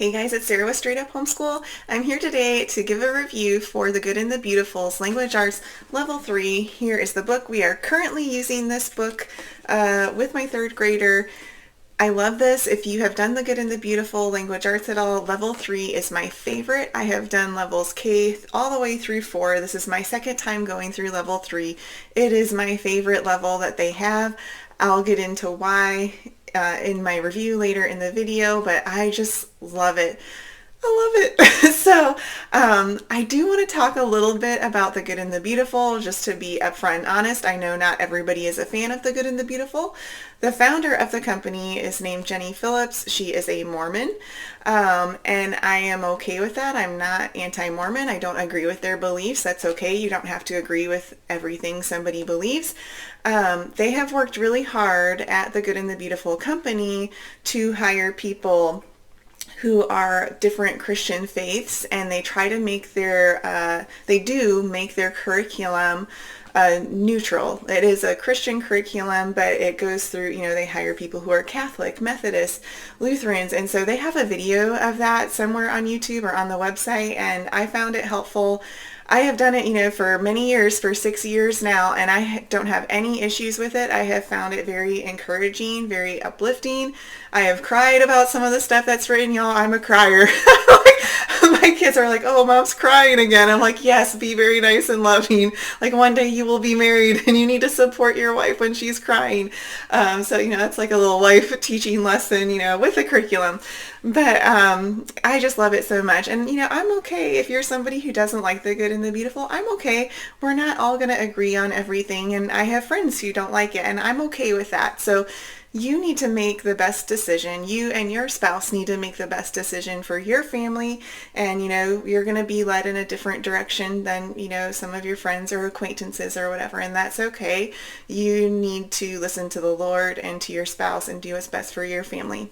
Hey guys, it's Sarah with Straight Up Homeschool. I'm here today to give a review for The Good and the Beautiful's Language Arts Level 3. Here is the book. We are currently using this book with my third grader. I love this. If you have done The Good and the Beautiful Language Arts at all, Level 3 is my favorite. I have done levels K all the way through 4. This is my second time going through Level 3. It is my favorite level that they have. I'll get into why in my review later in the video, but I just love it. I love it. So I do want to talk a little bit about The Good and the Beautiful, just to be upfront and honest. I know not everybody is a fan of The Good and the Beautiful. The founder of the company is named Jenny Phillips. She is a Mormon, and I am okay with that. I'm not anti-Mormon. I don't agree with their beliefs. That's okay. You don't have to agree with everything somebody believes. They have worked really hard at The Good and the Beautiful company to hire people who are different Christian faiths, and they try to make they do make their curriculum neutral. It is a Christian curriculum, but it goes through, they hire people who are Catholic, Methodist, Lutherans, and so they have a video of that somewhere on YouTube or on the website, and I found it helpful. I have done it, for many years, for 6 years now, and I don't have any issues with it. I have found it very encouraging, very uplifting. I have cried about some of the stuff that's written, y'all. I'm a crier. My kids are like, oh, mom's crying again. I'm like, yes, be very nice and loving. Like, one day you will be married and you need to support your wife when she's crying. So, that's like a little life teaching lesson, with the curriculum. But I just love it so much. And, I'm okay if you're somebody who doesn't like The Good and the Beautiful. I'm okay. We're not all going to agree on everything. And I have friends who don't like it, and I'm okay with that. So you need to make the best decision. You and your spouse need to make the best decision for your family. And, you're going to be led in a different direction than, some of your friends or acquaintances or whatever. And that's okay. You need to listen to the Lord and to your spouse and do what's best for your family.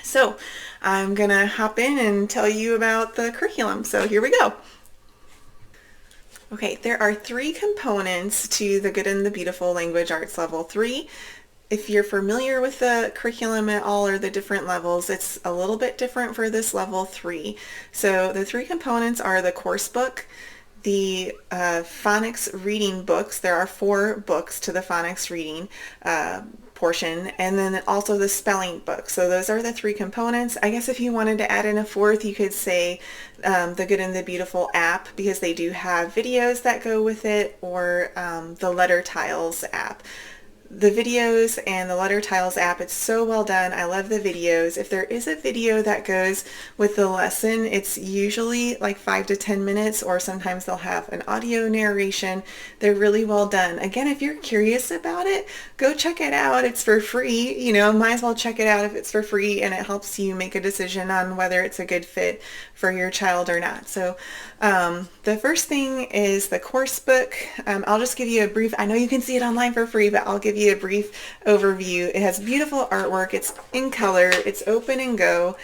So I'm going to hop in and tell you about the curriculum. So here we go. Okay, there are 3 components to The Good and the Beautiful Language Arts Level 3. If you're familiar with the curriculum at all or the different levels, it's a little bit different for this Level 3. So the 3 components are the course book, the phonics reading books. There are 4 books to the phonics reading portion, and then also the spelling book. So those are the 3 components. I guess if you wanted to add in a 4th, you could say the Good and the Beautiful app, because they do have videos that go with it, or the Letter Tiles app. The videos and the Letter Tiles app, it's so well done. I love the videos. If there is a video that goes with the lesson, it's usually like 5 to 10 minutes, or sometimes they'll have an audio narration. They're really well done. Again, if you're curious about it, go check it out. It's for free. Might as well check it out if it's for free, and it helps you make a decision on whether it's a good fit for your child or not. So the first thing is the course book. I'll just give you a brief, I know you can see it online for free, but I'll give you a brief overview. It has beautiful artwork. It's in color. It's open and go.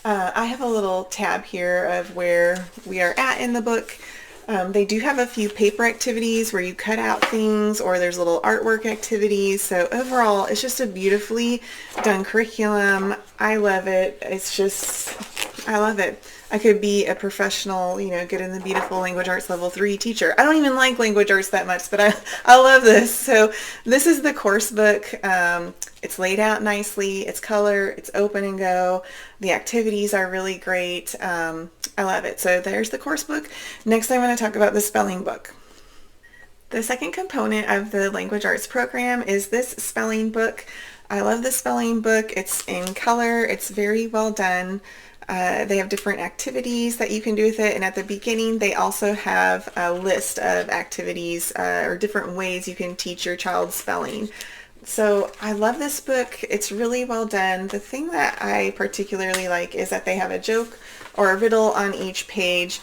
I have a little tab here of where we are at in the book. They do have a few paper activities where you cut out things, or there's little artwork activities. So overall, it's just a beautifully done curriculum. I love it. I love it. I could be a professional, Good and the Beautiful Language Arts Level 3 teacher. I don't even like language arts that much, but I love this. So this is the course book. It's laid out nicely. It's color. It's open and go. The activities are really great. I love it. So there's the course book. Next, I'm going to talk about the spelling book. The second component of the language arts program is this spelling book. I love the spelling book. It's in color. It's very well done. They have different activities that you can do with it, and at the beginning they also have a list of activities or different ways you can teach your child spelling. So I love this book. It's really well done. The thing that I particularly like is that they have a joke or a riddle on each page.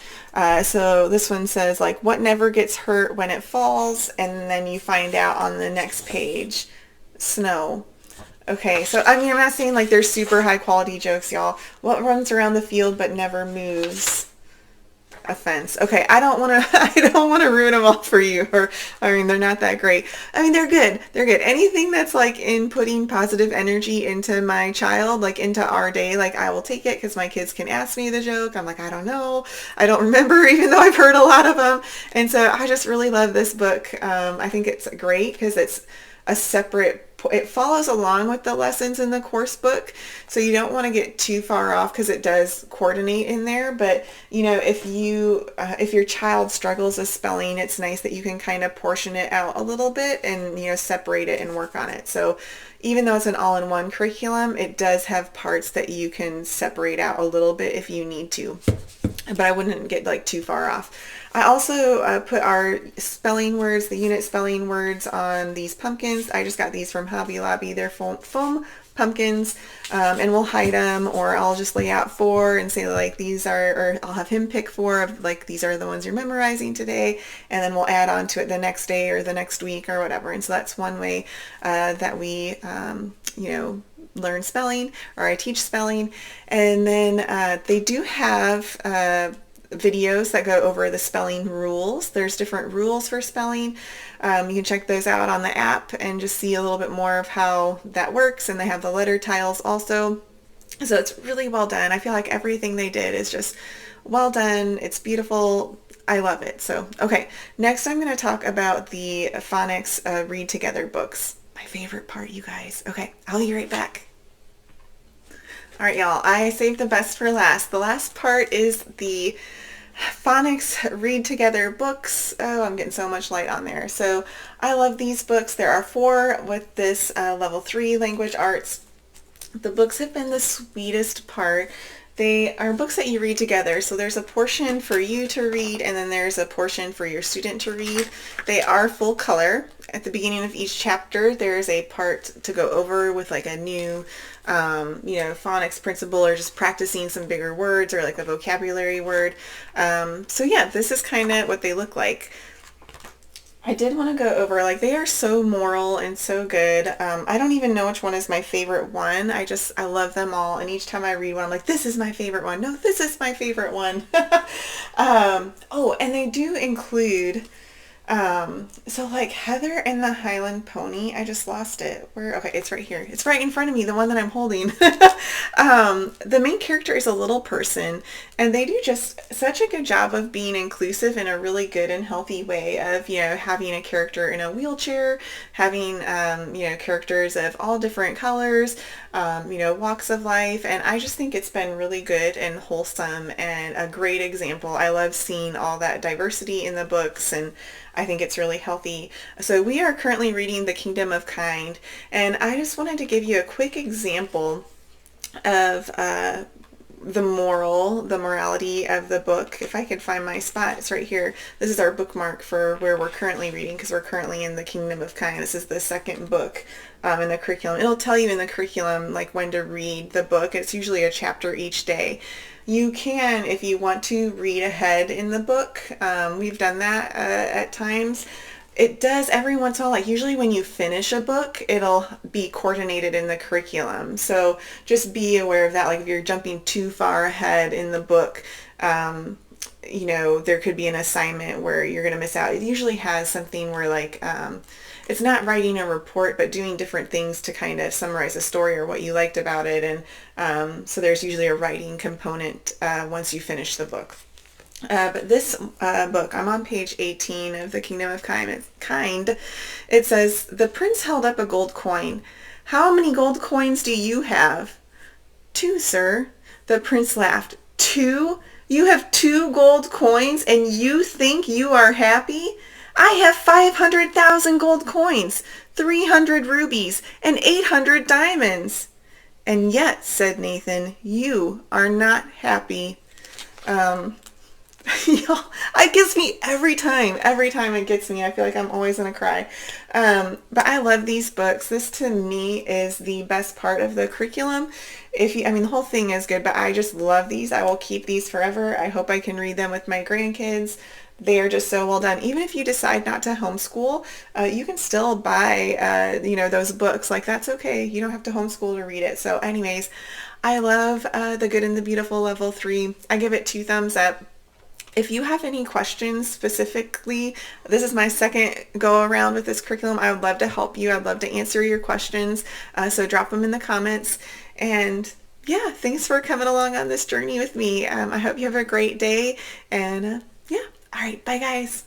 So this one says, like, what never gets hurt when it falls? And then you find out on the next page, snow. Okay, so I'm not saying like they're super high quality jokes, y'all. What runs around the field but never moves? offense. Okay, I don't want to I don't want to ruin them all for you, or I mean they're not that great. I mean they're good. They're good. Anything that's like inputting positive energy into my child, like into our day, like I will take it because my kids can ask me the joke. I'm like, I don't know. I don't remember even though I've heard a lot of them. And so I just really love this book. I think it's great because it's a separate, it follows along with the lessons in the course book, so you don't want to get too far off because it does coordinate in there. But you know, if your child struggles with spelling, it's nice that you can kind of portion it out a little bit and, you know, separate it and work on it. So even though it's an all-in-one curriculum, it does have parts that you can separate out a little bit if you need to, but I wouldn't get like too far off. I also put our spelling words, the unit spelling words, on these pumpkins. I just got these from Hobby Lobby. They're foam pumpkins, and we'll hide them, or I'll just lay out 4 and say like these are, or I'll have him pick 4 of like these are the ones you're memorizing today, and then we'll add on to it the next day or the next week or whatever. And so that's one way that we, you know, learn spelling, or I teach spelling. And then they do have videos that go over the spelling rules. There's different rules for spelling. You can check those out on the app and just see a little bit more of how that works. And they have the letter tiles also. So it's really well done. I feel like everything they did is just well done. It's beautiful. I love it. So, okay. Next I'm going to talk about the phonics read together books. My favorite part, you guys. Okay, I'll be right back. All right, y'all, I saved the best for last. The last part is the phonics read together books. Oh, I'm getting so much light on there. So I love these books. There are 4 with this level 3 language arts. The books have been the sweetest part. They are books that you read together. So there's a portion for you to read, and then there's a portion for your student to read. They are full color. At the beginning of each chapter, there's a part to go over with like a new, you know, phonics principle, or just practicing some bigger words, or like a vocabulary word. So yeah, this is kind of what they look like. I did want to go over, like, they are so moral and so good. I don't even know which one is my favorite one. I love them all. And each time I read one, I'm like, this is my favorite one. No, this is my favorite one. Oh, and they do include, so like Heather and the Highland Pony, I just lost it. Where? Okay, it's right here. It's right in front of me, the one that I'm holding. The main character is a little person, and they do just such a good job of being inclusive in a really good and healthy way of, you know, having a character in a wheelchair, having, you know, characters of all different colors, you know, walks of life. And I just think it's been really good and wholesome and a great example. I love seeing all that diversity in the books, and I think it's really healthy. So we are currently reading The Kingdom of Kind, and I just wanted to give you a quick example of the morality of the book. If I could find my spot, it's right here. This is our bookmark for where we're currently reading, because we're currently in The Kingdom of Kind. This is the second book in the curriculum. It'll tell you in the curriculum like when to read the book. It's usually a chapter each day. You can, if you want to, read ahead in the book. We've done that at times. It does every once in a while, like usually when you finish a book, it'll be coordinated in the curriculum. So just be aware of that. Like if you're jumping too far ahead in the book, you know, there could be an assignment where you're going to miss out. It usually has something where like, it's not writing a report, but doing different things to kind of summarize a story or what you liked about it. And so there's usually a writing component once you finish the book. But this book, I'm on page 18 of The Kingdom of Kind. It says, "The prince held up a gold coin. 'How many gold coins do you have?' 'Two, sir.' The prince laughed. 'Two? You have 2 gold coins, and you think you are happy? I have 500,000 gold coins, 300 rubies, and 800 diamonds. And yet,' said Nathan, 'you are not happy.'" It gets me every time it gets me. I feel like I'm always gonna cry. But I love these books. This to me is the best part of the curriculum. I mean, the whole thing is good, but I just love these. I will keep these forever. I hope I can read them with my grandkids. They are just so well done. Even if you decide not to homeschool, you can still buy, you know, those books. Like, that's okay. You don't have to homeschool to read it. So anyways, I love The Good and the Beautiful Level 3. I give it 2 thumbs up. If you have any questions specifically, this is my second go around with this curriculum. I would love to help you. I'd love to answer your questions. So drop them in the comments. And yeah, thanks for coming along on this journey with me. I hope you have a great day. And yeah, all right, bye guys.